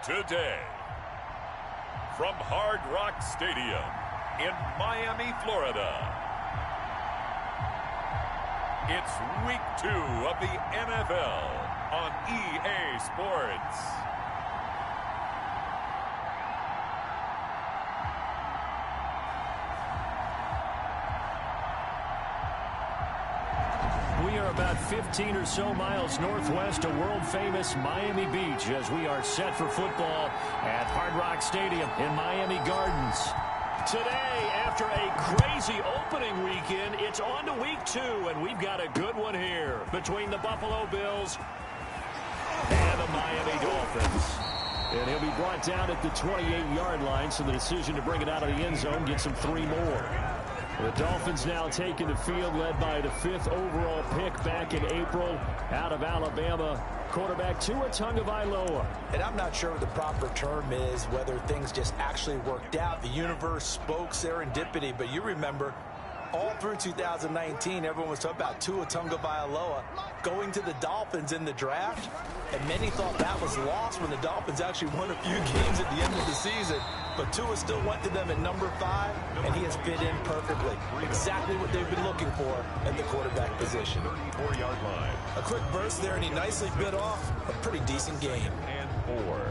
Today, from Hard Rock Stadium in Miami, Florida, it's Week 2 of the NFL on EA Sports. We are about 15 or so miles northwest of world-famous Miami Beach as we are set for football at Hard Rock Stadium in Miami Gardens. Today, after a crazy opening weekend, it's on to Week 2, and we've got a good one here between the Buffalo Bills and the Miami Dolphins. And he'll be brought down at the 28-yard line, so the decision to bring it out of the end zone gets him 3 more. The Dolphins now taking the field, led by the 5th overall pick back in April out of Alabama, quarterback Tua Tagovailoa. And I'm not sure what the proper term is, whether things just actually worked out. The universe spoke serendipity, but you remember all through 2019, everyone was talking about Tua Tagovailoa going to the Dolphins in the draft, and many thought that was lost when the Dolphins actually won a few games at the end of the season. But Tua still went to them at number 5, and he has fit in perfectly. Exactly what they've been looking for at the quarterback position. 34-yard line. A quick burst there, and he nicely bit off a pretty decent game. And 4.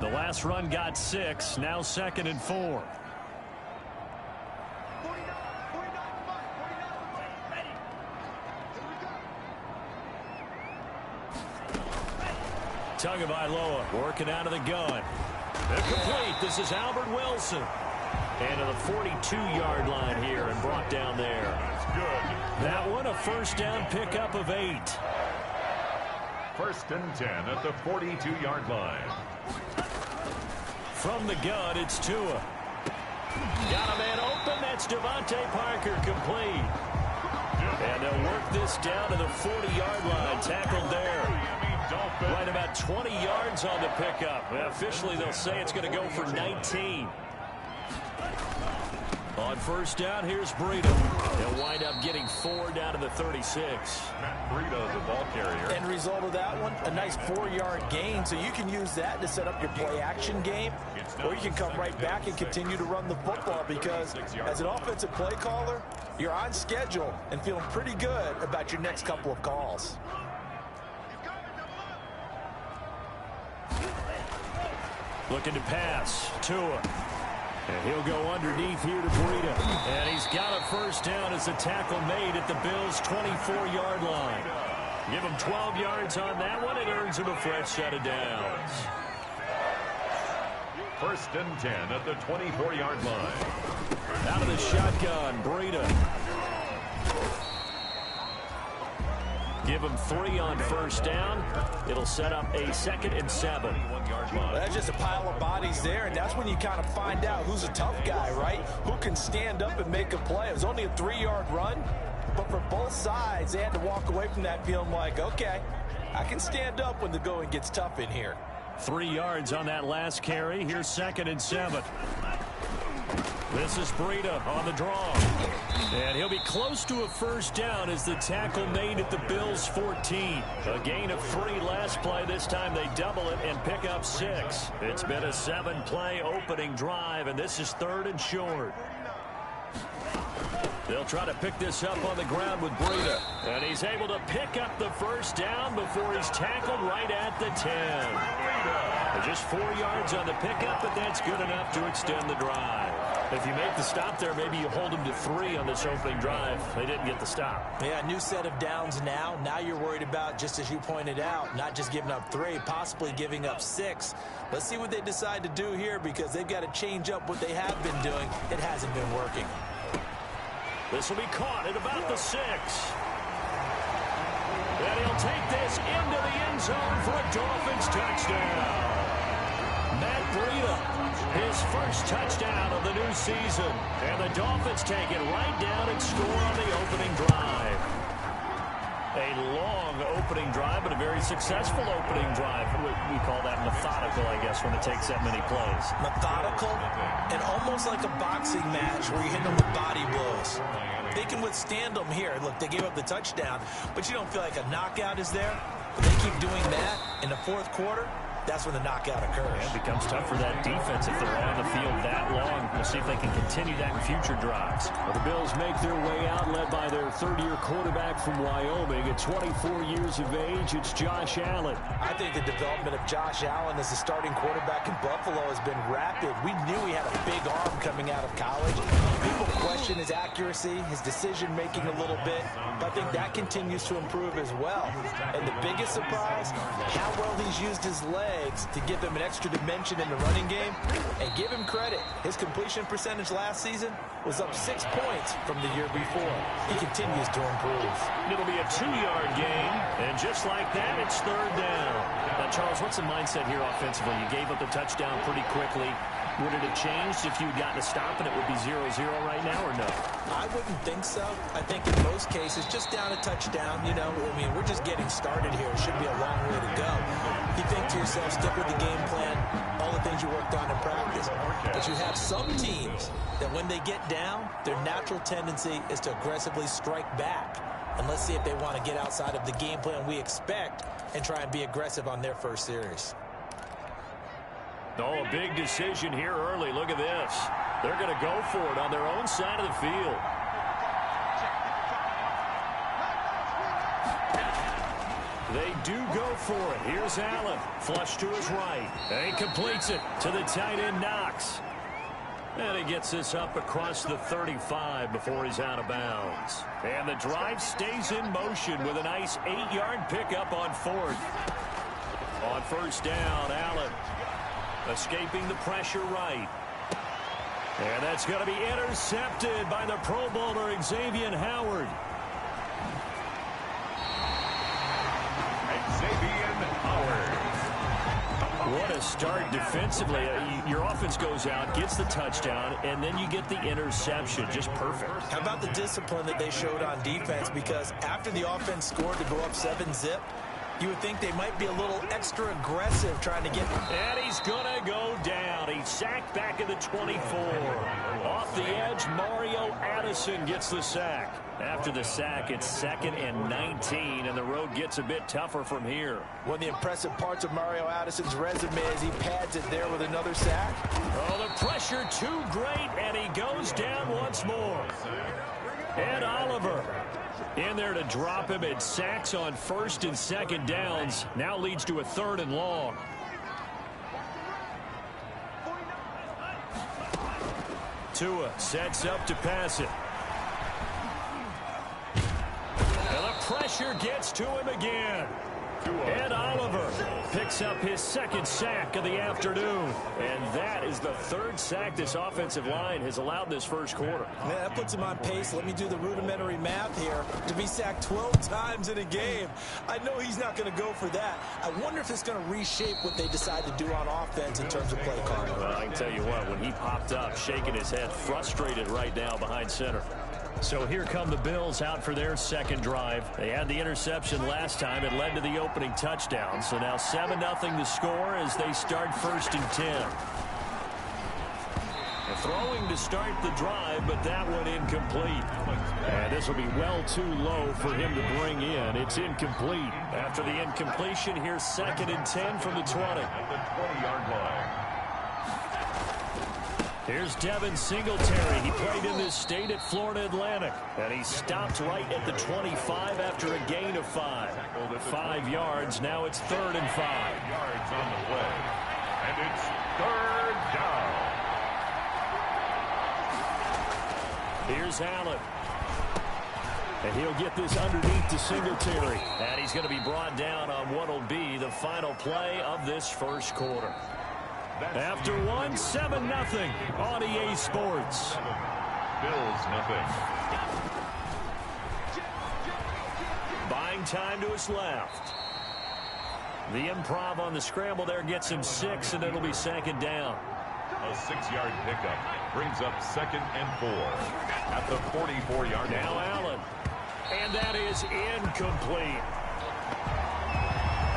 The last run got 6, now 2nd and 4. Tagovailoa working out of the gun. Incomplete. This is Albert Wilson. And to the 42-yard line here and brought down there. That's good. That one a first down pickup of 8. 1st and 10 at the 42-yard line. From the gun, it's Tua. Got a man open. That's Devontae Parker, complete. And they'll work this down to the 40-yard line. Tackled there. Right about 20 yards on the pickup. Officially, they'll say it's going to go for 19. On first down, here's Breida. They'll wind up getting 4 down to the 36. Matt Breida, the ball carrier. End result of that one, a nice 4-yard gain. So you can use that to set up your play-action game, or you can come right back and continue to run the football, because as an offensive play caller, you're on schedule and feeling pretty good about your next couple of calls. Looking to pass. Tua. And he'll go underneath here to Breida. And he's got a first down as a tackle made at the Bills' 24-yard line. Give him 12 yards on that one. It earns him a fresh set of downs. 1st and 10 at the 24-yard line. Out of the shotgun, Breida. Give him 3 on first down. It'll set up a 2nd and 7. Well, that's just a pile of bodies there, and that's when you kind of find out who's a tough guy, right? Who can stand up and make a play. It was only a 3-yard run, but for both sides, they had to walk away from that feeling like, okay, I can stand up when the going gets tough in here. 3 yards on that last carry. Here's 2nd and 7. This is Breida on the draw. And he'll be close to a first down as the tackle made at the Bills' 14. A gain of 3 last play. This time they double it and pick up 6. It's been a 7-play opening drive, and this is 3rd and short. They'll try to pick this up on the ground with Breida. And he's able to pick up the first down before he's tackled right at the 10. Just 4 yards on the pickup, but that's good enough to extend the drive. If you make the stop there, maybe you hold them to 3 on this opening drive. They didn't get the stop. Yeah, new set of downs now. Now you're worried about, just as you pointed out, not just giving up 3, possibly giving up 6. Let's see what they decide to do here, because they've got to change up what they have been doing. It hasn't been working. This will be caught at about the 6. And he'll take this into the end zone for a Dolphins touchdown. Matt Breida, his first touchdown of the new season. And the Dolphins take it right down and score on the opening drive. A long opening drive, but a very successful opening drive. We call that methodical, I guess, when it takes that many plays. Methodical and almost like a boxing match where you hit them with body blows. They can withstand them here. Look, they gave up the touchdown, but you don't feel like a knockout is there. If they keep doing that in the fourth quarter, that's when the knockout occurs. It becomes tough for that defense if they're on the field that long. We'll see if they can continue that in future drives. Well, the Bills make their way out, led by their third-year quarterback from Wyoming. At 24 years of age, it's Josh Allen. I think the development of Josh Allen as the starting quarterback in Buffalo has been rapid. We knew he had a big arm coming out of college. People question his accuracy, his decision-making a little bit. But I think that continues to improve as well. And the biggest surprise, how well he's used his legs to give him an extra dimension in the running game. And give him credit, his completion percentage last season was up 6 points from the year before. He continues to improve. It'll be a 2-yard gain, and just like that, it's third down. Now, Charles, what's the mindset here offensively? You gave up the touchdown pretty quickly. Would it have changed if you'd gotten a stop and it would be 0-0 right now, or no? I wouldn't think so. I think in most cases, just down a touchdown, you know, I mean, we're just getting started here. It should be a long way to go. You think to yourself, stick with the game plan, all the things you worked on in practice. But you have some teams that when they get down, their natural tendency is to aggressively strike back. And let's see if they want to get outside of the game plan we expect and try and be aggressive on their first series. Oh, a big decision here early. Look at this. They're going to go for it on their own side of the field. They do go for it. Here's Allen. Flush to his right. And he completes it to the tight end, Knox. And he gets this up across the 35 before he's out of bounds. And the drive stays in motion with a nice 8-yard pickup on fourth. On first down, Allen escaping the pressure right. And that's going to be intercepted by the Pro Bowler Xavier Howard. What a start defensively. Your offense goes out, gets the touchdown, and then you get the interception. Just perfect. How about the discipline that they showed on defense? Because after the offense scored to go up 7-zip, you would think they might be a little extra aggressive trying to get... And he's going to go down. He's sacked back at the 24. Off the edge, Mario Addison gets the sack. After the sack, it's 2nd and 19, and the road gets a bit tougher from here. One of the impressive parts of Mario Addison's resume is he pads it there with another sack. Oh, the pressure too great, and he goes down once more. Ed Oliver in there to drop him. It sacks on 1st and 2nd downs. Now leads to a 3rd and long. Tua sets up to pass it. And the pressure gets to him again. Ed Oliver picks up his 2nd sack of the afternoon. And that is the 3rd sack this offensive line has allowed this first quarter. Man, that puts him on pace. Let me do the rudimentary math here. To be sacked 12 times in a game, I know he's not going to go for that. I wonder if it's going to reshape what they decide to do on offense in terms of play calling. Well, I can tell you what, when he popped up, shaking his head, frustrated right now behind center. So here come the Bills out for their 2nd drive. They had the interception last time. It led to the opening touchdown. So now 7-0 the score as they start 1st and 10. Throwing to start the drive, but that one incomplete. And this will be well too low for him to bring in. It's incomplete. After the incompletion, here's 2nd and 10 from the 20. At the 20-yard line. Here's Devin Singletary. He played in this state at Florida Atlantic. And he stopped right at the 25 after a gain of 5. 5 yards. Now it's 3rd and 5. 5 yards on the play. And it's 3rd down. Here's Allen. And he'll get this underneath to Singletary. And he's going to be brought down on what will be the final play of this first quarter. After 7-0 on EA Sports. Bills nothing. Buying time to his left. The improv on the scramble there gets him 6, and it'll be 2nd down. A 6-yard pickup brings up 2nd and 4 at the 44-yard line. Now Allen. And that is incomplete.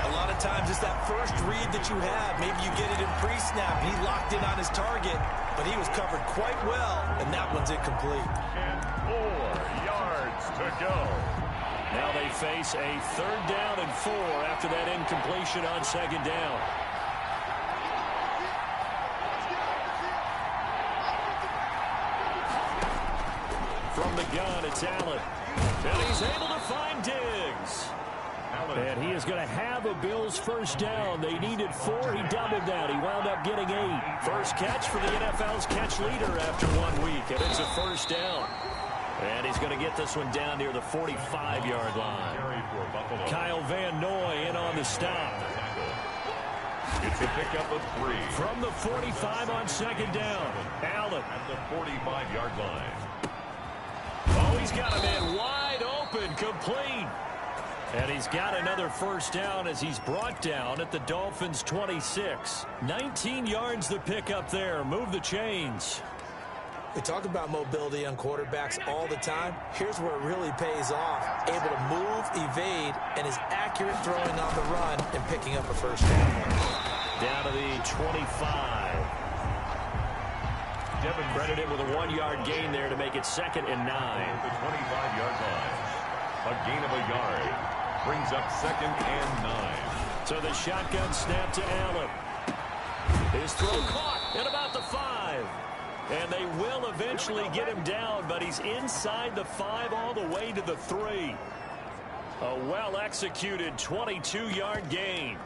A lot of times it's that first read that you have. Maybe you get it in pre-snap. He locked in on his target, but he was covered quite well, and that one's incomplete. And 4 yards to go. Now they face a 3rd down and 4 after that incompletion on 2nd down. From the gun, it's Allen. And he's able to find Diggs. And he is going to have a Bills 1st down. They needed 4. He doubled that. He wound up getting 8. First catch for the NFL's catch leader after 1 week. And it's a 1st down. And he's going to get this one down near the 45-yard line. Kyle Van Noy in on the stop. It's a pickup of 3. From the 45 on 2nd down. Allen At the 45-yard line. Oh, he's got him in wide open, complete. And he's got another 1st down as he's brought down at the Dolphins' 26. 19 yards the pickup there. Move the chains. We talk about mobility on quarterbacks all the time. Here's where it really pays off. Able to move, evade, and is accurate throwing on the run and picking up a 1st down. Down to the 25. Credited with a 1-yard gain there to make it 2nd and 9. The 25-yard line. A gain of a yard. Brings up 2nd and 9. So the shotgun snap to Allen. His throw caught at about the 5. And they will eventually get him down, but he's inside the 5 all the way to the 3. A well-executed 22-yard gain.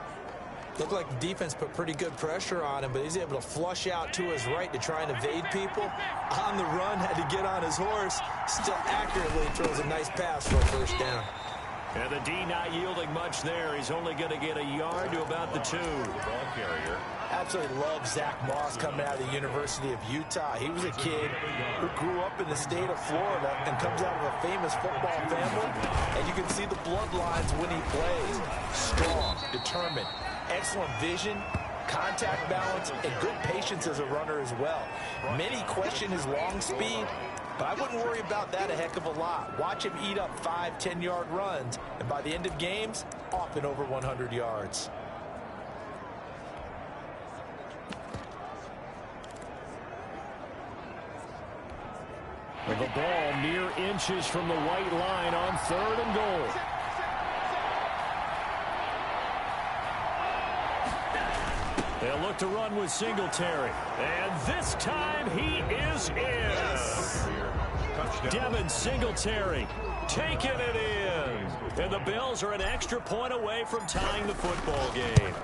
Looked like the defense put pretty good pressure on him, but he's able to flush out to his right to try and evade people. On the run, had to get on his horse. Still accurately throws a nice pass for a 1st down. And the D not yielding much there. He's only going to get a yard to about the 2. The ball carrier. Absolutely love Zach Moss coming out of the University of Utah. He was a kid who grew up in the state of Florida and comes out of a famous football family. And you can see the bloodlines when he plays. Strong, determined, excellent vision, contact balance, and good patience as a runner as well. Many question his long speed, but I wouldn't worry about that a heck of a lot. Watch him eat up 5-10-yard runs, and by the end of games, often over 100 yards. The ball mere inches from the white line on 3rd and goal. They'll look to run with Singletary. And this time he is in. Devin Singletary taking it in. And the Bills are an extra point away from tying the football game.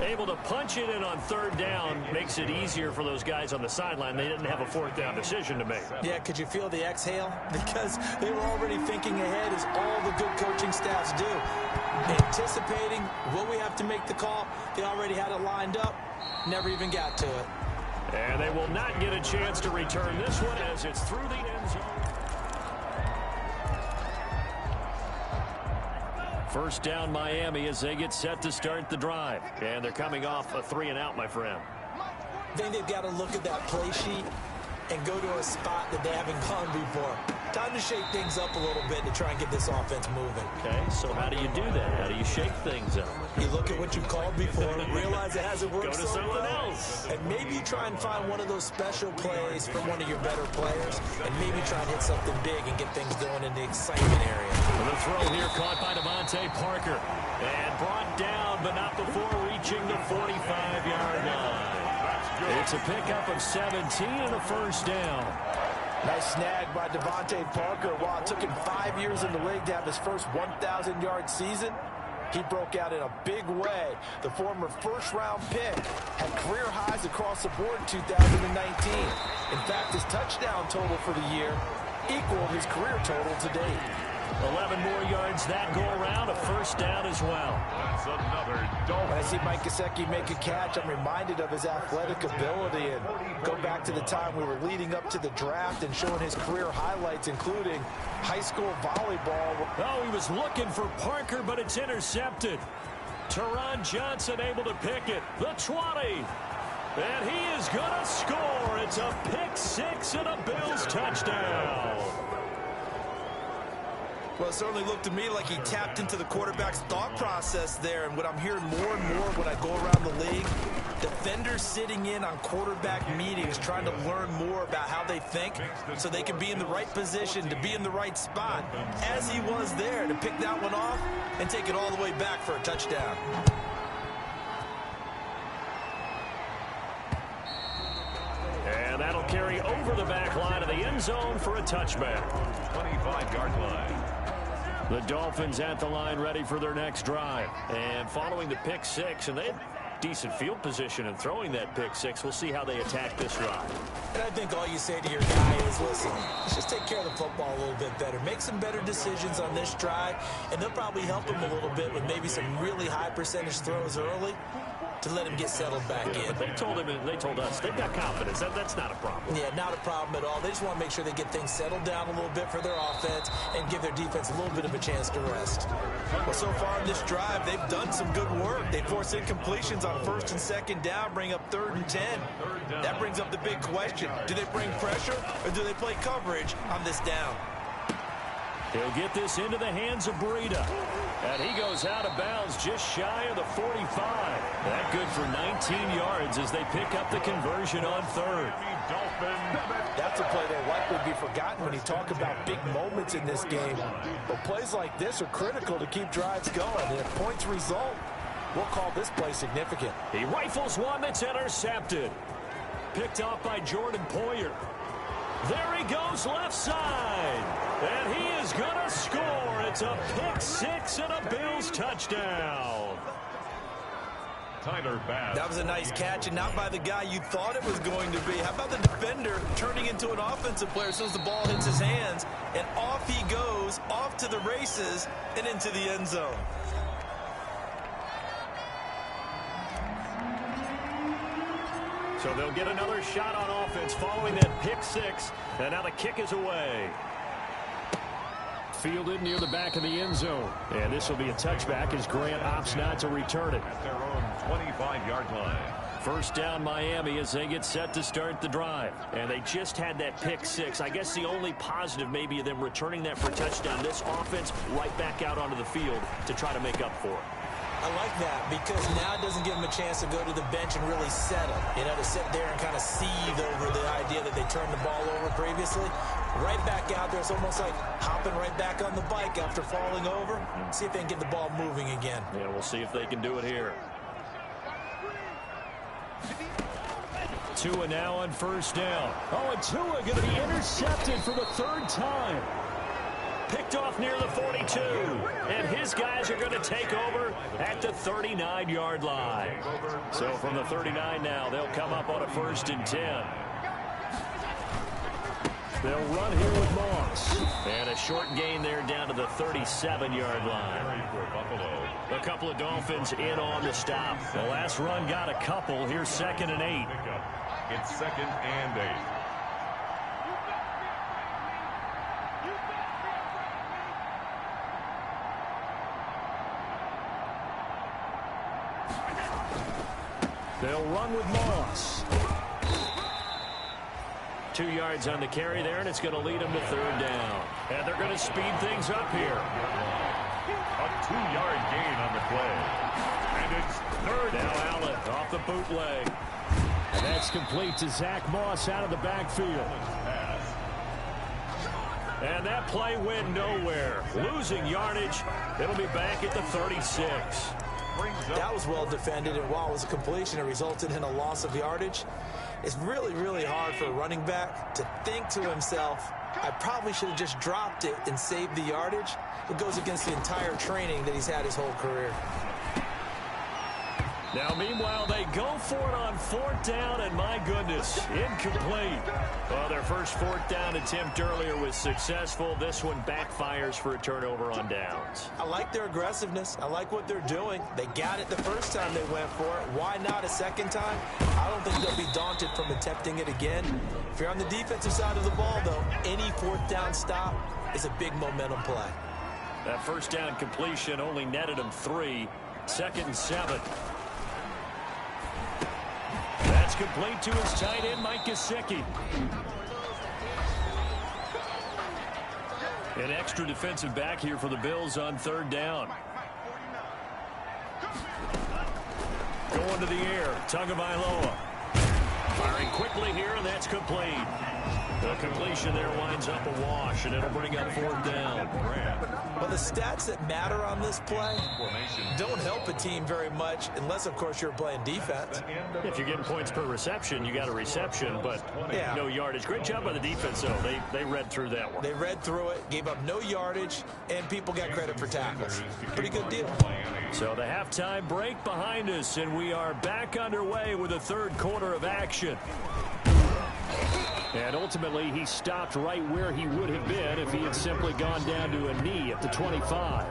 Able to punch it in on 3rd down makes it easier for those guys on the sideline. They didn't have a 4th down decision to make. Yeah, could you feel the exhale? Because they were already thinking ahead, as all the good coaching staffs do. Anticipating, will we have to make the call? They already had it lined up, never even got to it. And they will not get a chance to return this one as it's through the end zone. 1st down Miami as they get set to start the drive. And they're coming off a 3-and-out, my friend. I think they've got to look at that play sheet and go to a spot that they haven't gone before. Time to shake things up a little bit to try and get this offense moving. Okay, so how do you do that? How do you shake things up? You look at what you've called before, realize it hasn't worked Go to so something well, else. and maybe you try and find one of those special plays from one of your better players, and maybe try and hit something big and get things going in the excitement area. The throw here caught by Devontae Parker. And brought down, but not before reaching the 45-yard line. It's a pickup of 17 and a 1st down. Nice snag by Devontae Parker. While it took him 5 years in the league to have his first 1,000-yard season, he broke out in a big way. The former first-round pick had career highs across the board in 2019. In fact, his touchdown total for the year equaled his career total to date. 11 more yards that go around, a 1st down as well. That's another When I see Mike Gesicki make a catch, I'm reminded of his athletic ability, and go back to the time we were leading up to the draft and showing his career highlights, including high school volleyball. Oh, he was looking for Parker, but it's intercepted. Teron Johnson able to pick it. The 20. And he is going to score. It's a pick 6 and a Bills touchdown. Well, it certainly looked to me like he tapped into the quarterback's thought process there. And what I'm hearing more and more when I go around the league, defense defenders sitting in on quarterback meetings trying to learn more about how they think so they can be in the right position to be in the right spot, as he was there to pick that one off and take it all the way back for a touchdown. And that'll carry over the back line of the end zone for a touchback. 25-yard line. The Dolphins at the line ready for their next drive. And following the pick six, and they had decent field position in throwing that pick six. We'll see how they attack this drive. And I think all you say to your guy is, listen, let's just take care of the football a little bit better. Make some better decisions on this drive, and they'll probably help him a little bit with maybe some really high percentage throws early to let him get settled back in. But they told us they've got confidence. That's not a problem. Yeah, not a problem at all. They just want to make sure they get things settled down a little bit for their offense and give their defense a little bit of a chance to rest. Well, so far in this drive, they've done some good work. They force incompletions on first and second down, bring up 3rd and 10. That brings up the big question. Do they bring pressure or do they play coverage on this down? He'll get this into the hands of Breida. And he goes out of bounds just shy of the 45. That good for 19 yards as they pick up the conversion on 3rd. That's a play that'll likely be forgotten when you talk about big moments in this game. But plays like this are critical to keep drives going. And if points result, we'll call this play significant. He rifles one that's intercepted. Picked off by Jordan Poyer. There he goes left side. And he is going to score. It's a pick six and a Bills touchdown. Tyler Bass. That was a nice catch, and not by the guy you thought it was going to be. How about the defender turning into an offensive player as soon as the ball hits his hands, and off he goes, off to the races, and into the end zone. So they'll get another shot on offense following that pick six, and now the kick is away. Fielded near the back of the end zone. And this will be a touchback as Grant opts not to return it. At their own 25-yard line. First down Miami as they get set to start the drive. And they just had that pick six. I guess the only positive maybe of them returning that for a touchdown. This offense right back out onto the field to try to make up for it. I like that because now it doesn't give them a chance to go to the bench and really settle. You know, to sit there and kind of seethe over the idea that they turned the ball over previously. Right back out there. It's almost like hopping right back on the bike after falling over. See if they can get the ball moving again. Yeah, we'll see if they can do it here. Tua now on first down. Oh, and Tua going to be intercepted for the 3rd time. Picked off near the 42. And his guys are going to take over at the 39-yard line. So from the 39 now, they'll come up on a 1st and 10. They'll run here with Moss. And a short gain there down to the 37-yard line. A couple of Dolphins in on the stop. The last run got a couple. Here's 2nd and 8. It's 2nd and 8. They'll run with Moss. 2 yards on the carry there, and it's going to lead them to 3rd down. And they're going to speed things up here. A 2-yard gain on the play. And it's 3rd. Now Allen off the bootleg. And that's complete to Zach Moss out of the backfield. And that play went nowhere. Losing yardage. It'll be back at the 36. That was well defended, and while it was a completion, it resulted in a loss of yardage. It's really, really hard for a running back to think to himself, I probably should have just dropped it and saved the yardage. It goes against the entire training that he's had his whole career. Now, meanwhile, they go for it on 4th down, and my goodness, incomplete. Well, their first 4th down attempt earlier was successful. This one backfires for a turnover on downs. I like their aggressiveness. I like what they're doing. They got it the first time they went for it. Why not a second time? I don't think they'll be daunted from attempting it again. If you're on the defensive side of the ball, though, any 4th down stop is a big momentum play. That first down completion only netted them 3. 2nd and 7. That's complete to his tight end, Mike Gesicki. An extra defensive back here for the Bills on 3rd down. Going to the air. Tagovailoa. Firing quickly here, and that's complete. The completion there winds up a wash, and it'll bring up 4th down. Well, the stats that matter on this play don't help a team very much unless, of course, you're playing defense. If you're getting points per reception, you got a reception, but no yardage. Great job by the defense, though. They read through that one. They read through it, gave up no yardage, and people got credit for tackles. Pretty good deal. So the halftime break behind us, and we are back underway with the 3rd quarter of action. And ultimately, he stopped right where he would have been if he had simply gone down to a knee at the 25.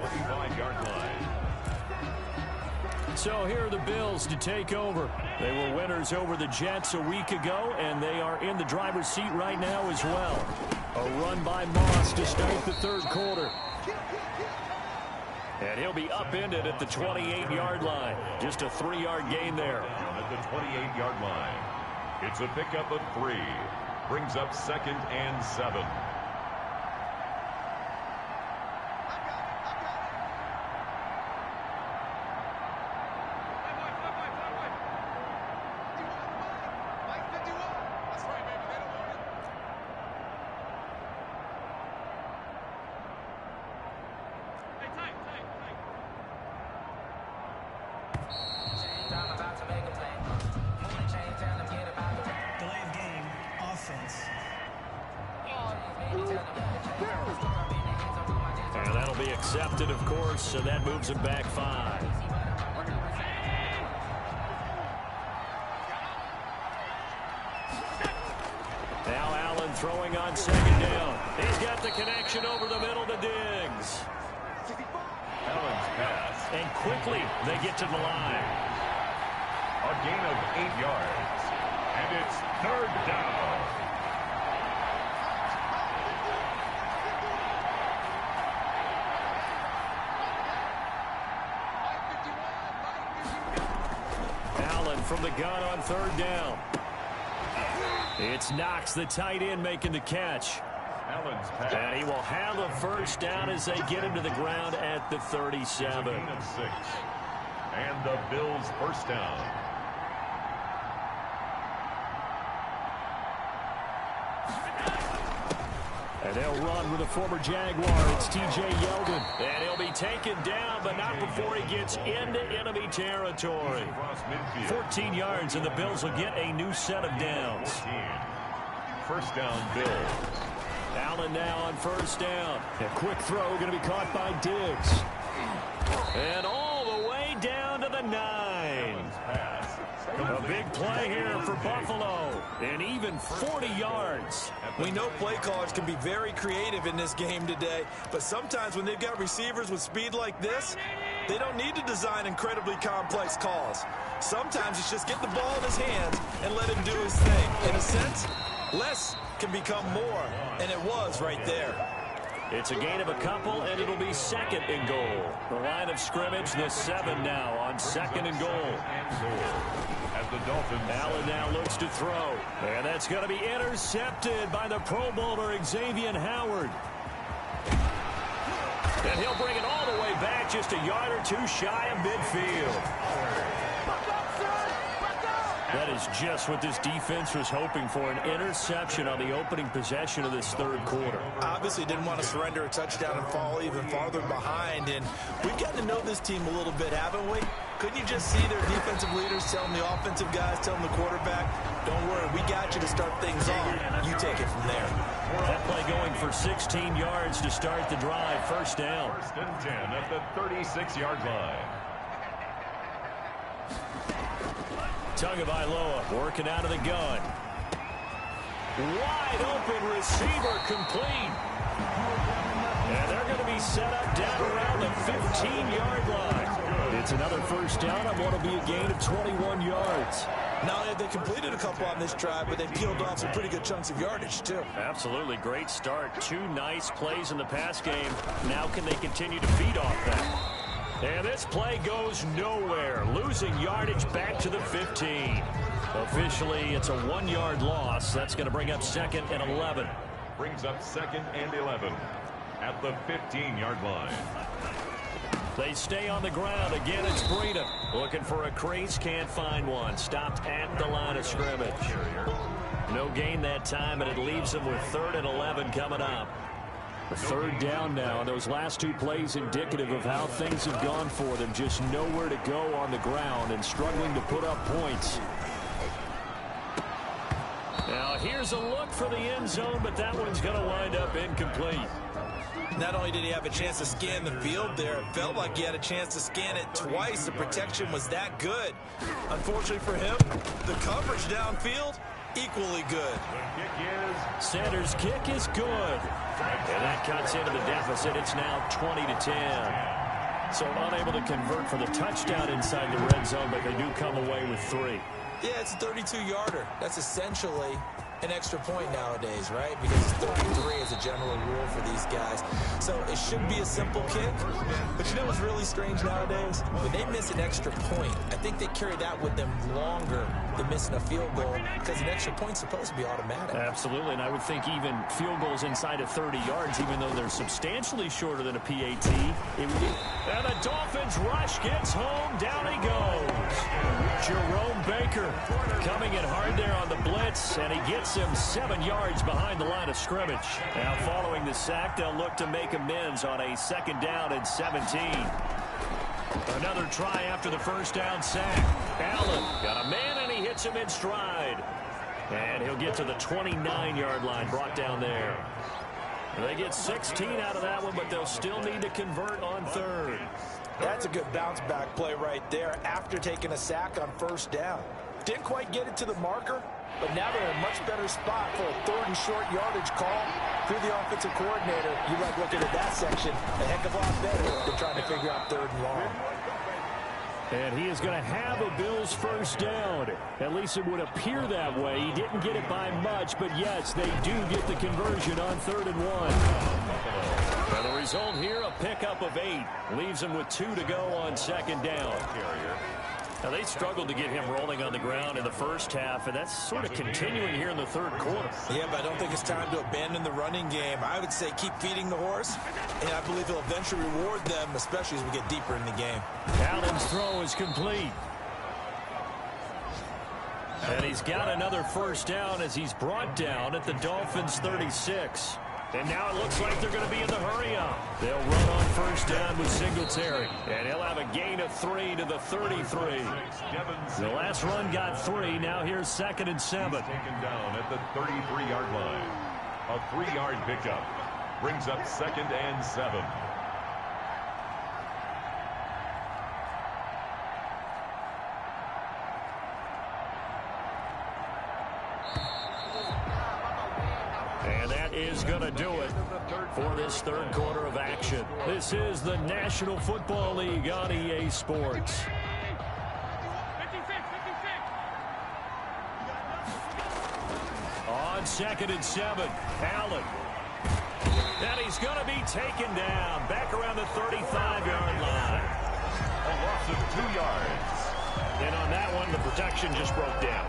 So here are the Bills to take over. They were winners over the Jets a week ago, and they are in the driver's seat right now as well. A run by Moss to start the 3rd quarter. And he'll be upended at the 28-yard line. Just a 3-yard gain there. At the 28-yard line. It's a pickup of 3. Brings up 2nd and 7. And that'll be accepted, of course, so that moves him back 5. Now Allen throwing on 2nd down. He's got the connection over the middle to Diggs. Allen's pass. And quickly they get to the line. A gain of 8 yards. And it's 3rd down. From the gun on 3rd down. It's Knox, the tight end, making the catch. Allen's pass. And he will have a 1st down as they get him to the ground at the 37. Gain of 6. And the Bills' 1st down. And they'll run with a former Jaguar. It's T.J. Yeldon. And he'll be taken down, but not before he gets into enemy territory. 14 yards, and the Bills will get a new set of downs. 1st down, Bills. Allen now on 1st down. A quick throw going to be caught by Diggs. And all the way down to the 9. A big play here for Buffalo. And even 40 yards. We know play callers can be very creative in this game today, but sometimes when they've got receivers with speed like this, they don't need to design incredibly complex calls. Sometimes it's just get the ball in his hands and let him do his thing. In a sense, less can become more, and it was right there. It's a gain of a couple, and it'll be 2nd and goal. The line of scrimmage, the 7 now on 2nd and goal. As the Dolphins. Allen now looks to throw. And that's going to be intercepted by the Pro Bowler, Xavier Howard. And he'll bring it all the way back, just a yard or 2 shy of midfield. That is just what this defense was hoping for, an interception on the opening possession of this 3rd quarter. Obviously didn't want to surrender a touchdown and fall even farther behind, and we've gotten to know this team a little bit, haven't we? Couldn't you just see their defensive leaders telling the offensive guys, telling the quarterback, don't worry, we got you to start things off. You take it from there. That play going for 16 yards to start the drive. 1st down. 1st and 10 at the 36-yard line. Tagovailoa working out of the gun. Wide open receiver complete. And they're going to be set up down around the 15-yard line. It's another 1st down on what will be a gain of 21 yards. Now, they completed a couple on this drive, but they peeled off some pretty good chunks of yardage, too. Absolutely. Great start. 2 nice plays in the pass game. Now can they continue to feed off that? And this play goes nowhere. Losing yardage back to the 15. Officially, it's a 1-yard loss. That's going to bring up 2nd and 11. Brings up 2nd and 11 at the 15-yard line. They stay on the ground. Again, it's Breeden. Looking for a crease, can't find one. Stopped at the line of scrimmage. No gain that time, and it leaves them with 3rd and 11 coming up. Third down now. Those last 2 plays indicative of how things have gone for them. Just nowhere to go on the ground and struggling to put up points. Now here's a look for the end zone, but that one's going to wind up incomplete. Not only did he have a chance to scan the field there, it felt like he had a chance to scan it twice. The protection was that good. Unfortunately for him, the coverage downfield, equally good. Sanders' kick is good. And that cuts into the deficit. It's now 20-10. So unable to convert for the touchdown inside the red zone, but they do come away with 3. Yeah, it's a 32-yarder. That's essentially an extra point nowadays, right? Because it's 33 as a general rule for these guys. So it should be a simple kick. But you know what's really strange nowadays? When they miss an extra point, I think they carry that with them longer than missing a field goal, because an extra point's supposed to be automatic. Absolutely, and I would think even field goals inside of 30 yards, even though they're substantially shorter than a PAT, it would be. And the Dolphins rush, gets home, down he goes. Jerome Baker coming in hard there on the blitz, and he gets him 7 yards behind the line of scrimmage. Now following the sack, they'll look to make amends on a 2nd down and 17. Another try after the first down sack. Allen got a man, and he hits him in stride. And he'll get to the 29-yard line, brought down there. They get 16 out of that one, but they'll still need to convert on 3rd. That's a good bounce-back play right there after taking a sack on 1st down. Didn't quite get it to the marker, but now they're in a much better spot for a 3rd and short yardage call. Through the offensive coordinator, you like looking at that section a heck of a lot better than trying to figure out 3rd and long. And he is going to have a Bills 1st down. At least it would appear that way. He didn't get it by much, but yes, they do get the conversion on 3rd and 1. And the result here, a pickup of 8. Leaves him with 2 to go on 2nd down. Now, they struggled to get him rolling on the ground in the first half, and that's sort of continuing here in the 3rd quarter. Yeah, but I don't think it's time to abandon the running game. I would say keep feeding the horse, and I believe he'll eventually reward them, especially as we get deeper in the game. Allen's throw is complete. And he's got another 1st down as he's brought down at the Dolphins' 36. And now it looks like they're going to be in the hurry-up. They'll run on 1st down with Singletary. And he'll have a gain of 3 to the 33. The last run got 3. Now here's 2nd and 7. Taken down at the 33-yard line. A 3-yard pickup. Brings up 2nd and 7. And that is going to do it for this 3rd quarter of action. This is the National Football League on EA Sports. On 2nd and 7, Allen. And he's going to be taken down back around the 35-yard line. A loss of 2 yards. And on that one, the protection just broke down.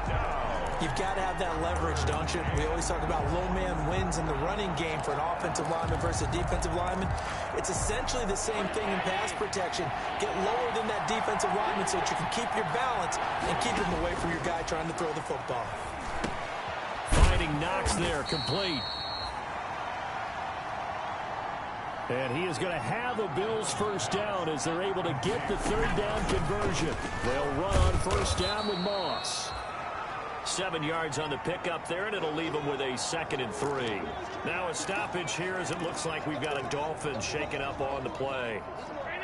You've got to have that leverage, don't you? We always talk about low man wins in the running game for an offensive lineman versus a defensive lineman. It's essentially the same thing in pass protection. Get lower than that defensive lineman so that you can keep your balance and keep him away from your guy trying to throw the football. Finding Knox there, complete. And he is going to have a Bills 1st down as they're able to get the 3rd down conversion. They'll run on 1st down with Moss. 7 yards on the pickup there, and it'll leave them with a 2nd and 3. Now a stoppage here as it looks like we've got a Dolphins shaking up on the play.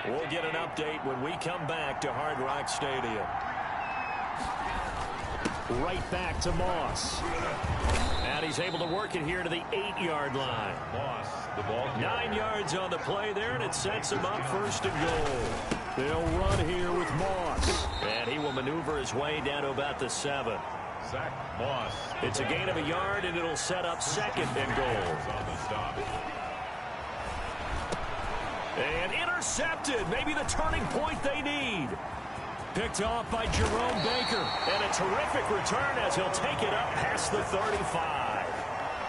We'll get an update when we come back to Hard Rock Stadium. Right back to Moss. And he's able to work it here to the 8-yard line. Moss, the ball. 9 yards on the play there, and it sets him up 1st and goal. They'll run here with Moss. And he will maneuver his way down to about the 7. Zach Moss. It's a gain of a yard, and it'll set up 2nd and goal. On the stop. And intercepted. Maybe the turning point they need. Picked off by Jerome Baker. And a terrific return as he'll take it up past the 35.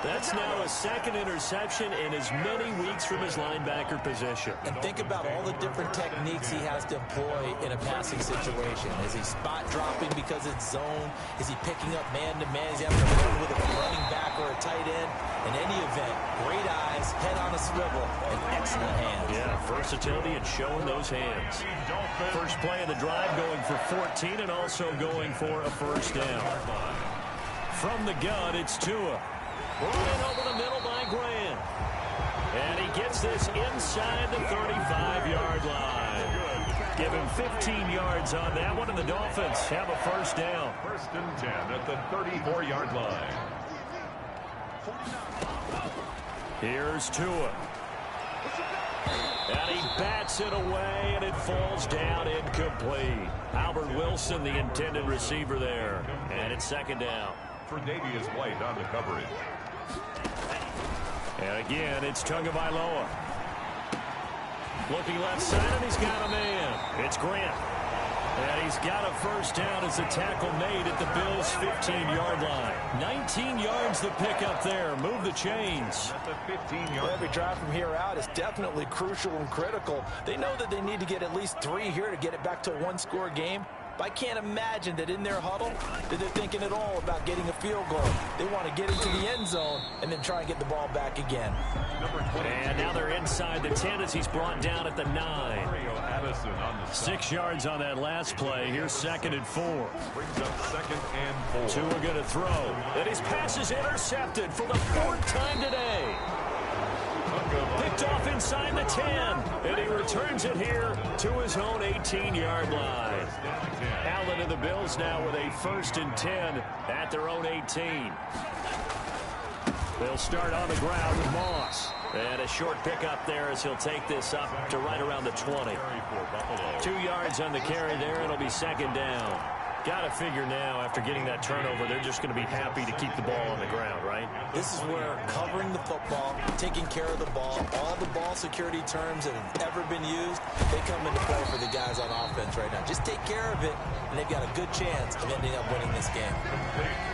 That's now a second interception in as many weeks from his linebacker position. And think about all the different techniques he has to employ in a passing situation. Is he spot dropping because it's zone? Is he picking up man-to-man? Is he having to run with a running back or a tight end? In any event, great eyes, head on a swivel, and excellent hands. Yeah, versatility and showing those hands. First play of the drive going for 14 and also going for a first down. From the gun, it's Tua. Running over the middle by Grant. And he gets this inside the 35-yard line. Give him 15 yards on that one, and the Dolphins have a first down. First and 10 at the 34-yard line. Here's Tua. And he bats it away, and it falls down incomplete. Albert Wilson, the intended receiver there. And it's second down. Tre'Davious White on the coverage. And again, it's Tagovailoa. Looking left side, and he's got a man. It's Grant. And he's got a first down as the tackle made at the Bills' 15-yard line. 19 yards the pickup there. Move the chains. At the 15-yard. Every drive from here out is definitely crucial and critical. They know that they need to get at least 3 here to get it back to a one-score game. But I can't imagine that in their huddle that they're thinking at all about getting a field goal. They want to get into the end zone and then try and get the ball back again. And now they're inside the 10 as he's brought down at the 9. 6 yards on that last play. Here's second and 4. Brings up second and 4. Tua going to throw. And his pass is intercepted for the 4th time today. Picked off inside the 10. And he returns it here to his own 18-yard line. Allen and the Bills now with a first and 10 at their own 18. They'll start on the ground with Moss. And a short pickup there as he'll take this up to right around the 20. 2 yards on the carry there. It'll be second down. Got to figure now, after getting that turnover, they're just going to be happy to keep the ball on the ground, right? This is where covering the football, taking care of the ball, all the ball security terms that have ever been used, they come into play for the guys on offense right now. Just take care of it, and they've got a good chance of ending up winning this game.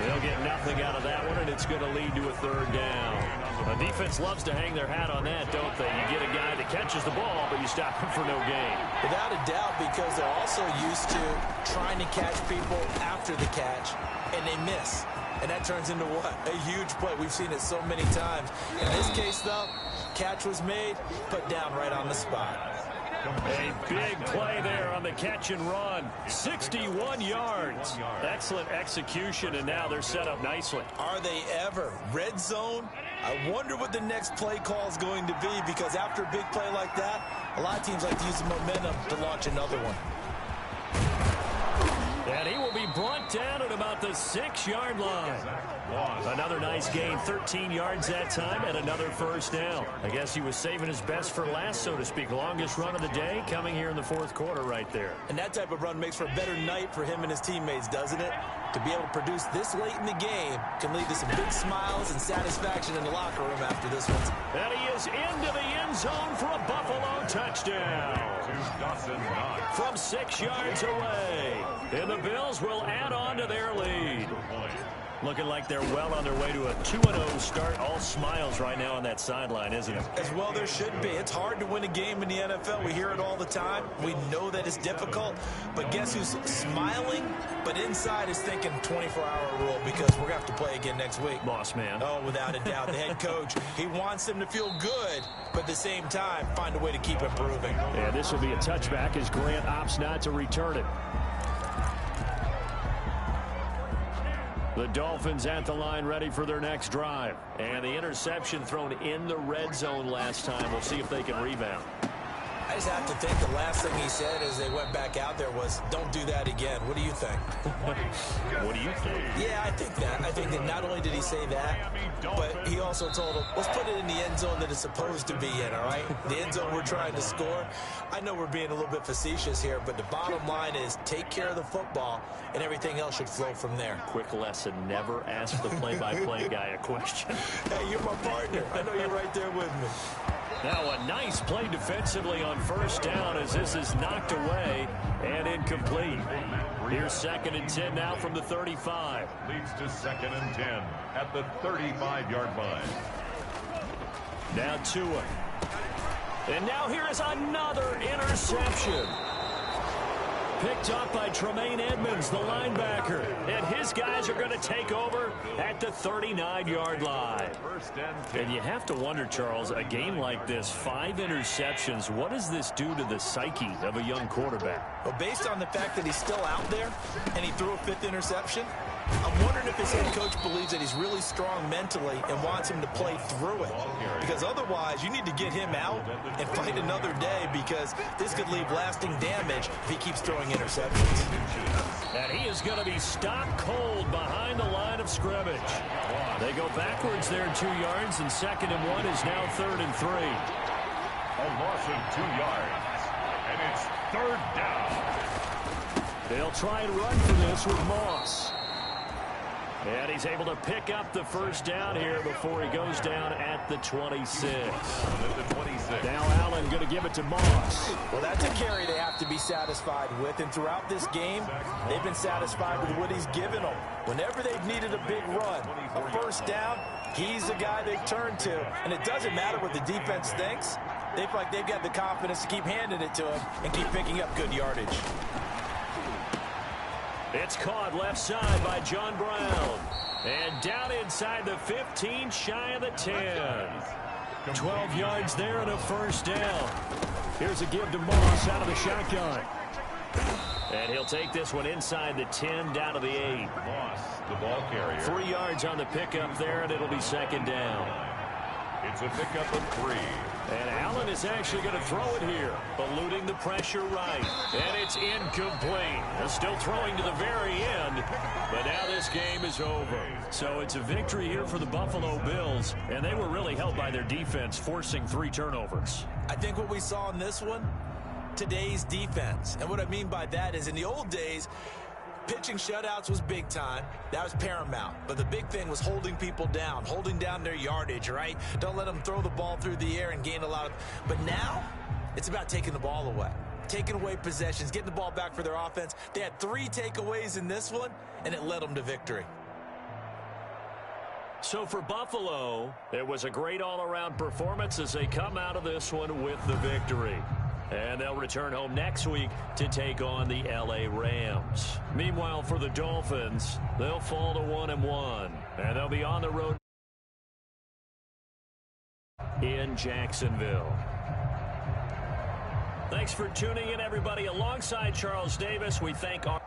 They'll get nothing out of that one, and it's going to lead to a third down. The defense loves to hang their hat on that, don't they? You get a guy that catches the ball, but you stop him for no gain. Without a doubt, because they're also used to trying to catch people after the catch, and they miss. And that turns into what? A huge play. We've seen it so many times. In this case, though, catch was made, put down right on the spot. A big play there on the catch and run. 61 yards. Excellent execution, and now they're set up nicely. Are they ever? Red zone? I wonder what the next play call is going to be, because after a big play like that, a lot of teams like to use the momentum to launch another one. And he will be brought down at about the 6-yard line. Another nice gain, 13 yards that time, and another first down. I guess he was saving his best for last, so to speak. Longest run of the day coming here in the fourth quarter right there. And that type of run makes for a better night for him and his teammates, doesn't it? To be able to produce this late in the game can lead to some big smiles and satisfaction in the locker room after this one. And he is into the end zone for a Buffalo touchdown. From 6 yards away. And the Bills will add on to their lead. Looking like they're well on their way to a 2-0 start. All smiles right now on that sideline, isn't it? As well there should be. It's hard to win a game in the NFL. We hear it all the time. We know that it's difficult. But guess who's smiling? But inside is thinking 24-hour rule, because we're going to have to play again next week. Boss man. Oh, without a doubt. The head coach, he wants them to feel good, but at the same time, find a way to keep improving. Yeah, this will be a touchback as Grant opts not to return it. The Dolphins at the line ready for their next drive. And the interception thrown in the red zone last time. We'll see if they can rebound. I just have to think the last thing he said as they went back out there was, don't do that again. What do you think? What do you think? Yeah, I think that. I think that not only did he say that, but he also told them, let's put it in the end zone that it's supposed to be in, all right? The end zone we're trying to score. I know we're being a little bit facetious here, but the bottom line is take care of the football, and everything else should flow from there. Quick lesson, never ask the play-by-play guy a question. Hey, you're my partner. I know you're right there with me. Now a nice play defensively on first down as this is knocked away and incomplete. Here's 2nd and 10 now from the 35. Leads to 2nd and 10 at the 35-yard line. Now Tua. And now here is another interception. Picked up by Tremaine Edmonds, the linebacker. And his guys are going to take over at the 39-yard line. And you have to wonder, Charles, a game like this, 5 interceptions, what does this do to the psyche of a young quarterback? Well, based on the fact that he's still out there and he threw a 5th interception, I'm wondering if his head coach believes that he's really strong mentally and wants him to play through it. Because otherwise, you need to get him out and fight another day, because this could leave lasting damage if he keeps throwing interceptions. And he is going to be stopped cold behind the line of scrimmage. They go backwards there 2 yards, and 2nd and 1 is now 3rd and 3. A loss of 2 yards, and it's 3rd down. They'll try and run for this with Moss. And he's able to pick up the 1st down here before he goes down at the 26. Now Allen going to give it to Moss. Well, that's a carry they have to be satisfied with. And throughout this game, they've been satisfied with what he's given them. Whenever they've needed a big run, a 1st down, he's the guy they turn to. And it doesn't matter what the defense thinks. They feel like they've got the confidence to keep handing it to him and keep picking up good yardage. It's caught left side by John Brown. And down inside the 15, shy of the 10. 12 yards there and a 1st down. Here's a give to Moss out of the shotgun. And he'll take this one inside the 10, down to the 8. Moss, the ball carrier. 3 yards on the pickup there, and it'll be 2nd down. It's a pickup of 3. And Allen is actually going to throw it here, eluding the pressure right. And it's incomplete. They're still throwing to the very end, but now this game is over. So it's a victory here for the Buffalo Bills, and they were really helped by their defense, forcing 3 turnovers. I think what we saw in this one, today's defense. And what I mean by that is, in the old days, pitching shutouts was big time. That was paramount. But the big thing was holding people down, holding down their yardage, right? Don't let them throw the ball through the air and gain a lot of... But now, it's about taking the ball away. Taking away possessions, getting the ball back for their offense. They had 3 takeaways in this one, and it led them to victory. So for Buffalo, it was a great all-around performance as they come out of this one with the victory. And they'll return home next week to take on the L.A. Rams. Meanwhile, for the Dolphins, they'll fall to 1-1. And they'll be on the road in Jacksonville. Thanks for tuning in, everybody. Alongside Charles Davis, we thank our...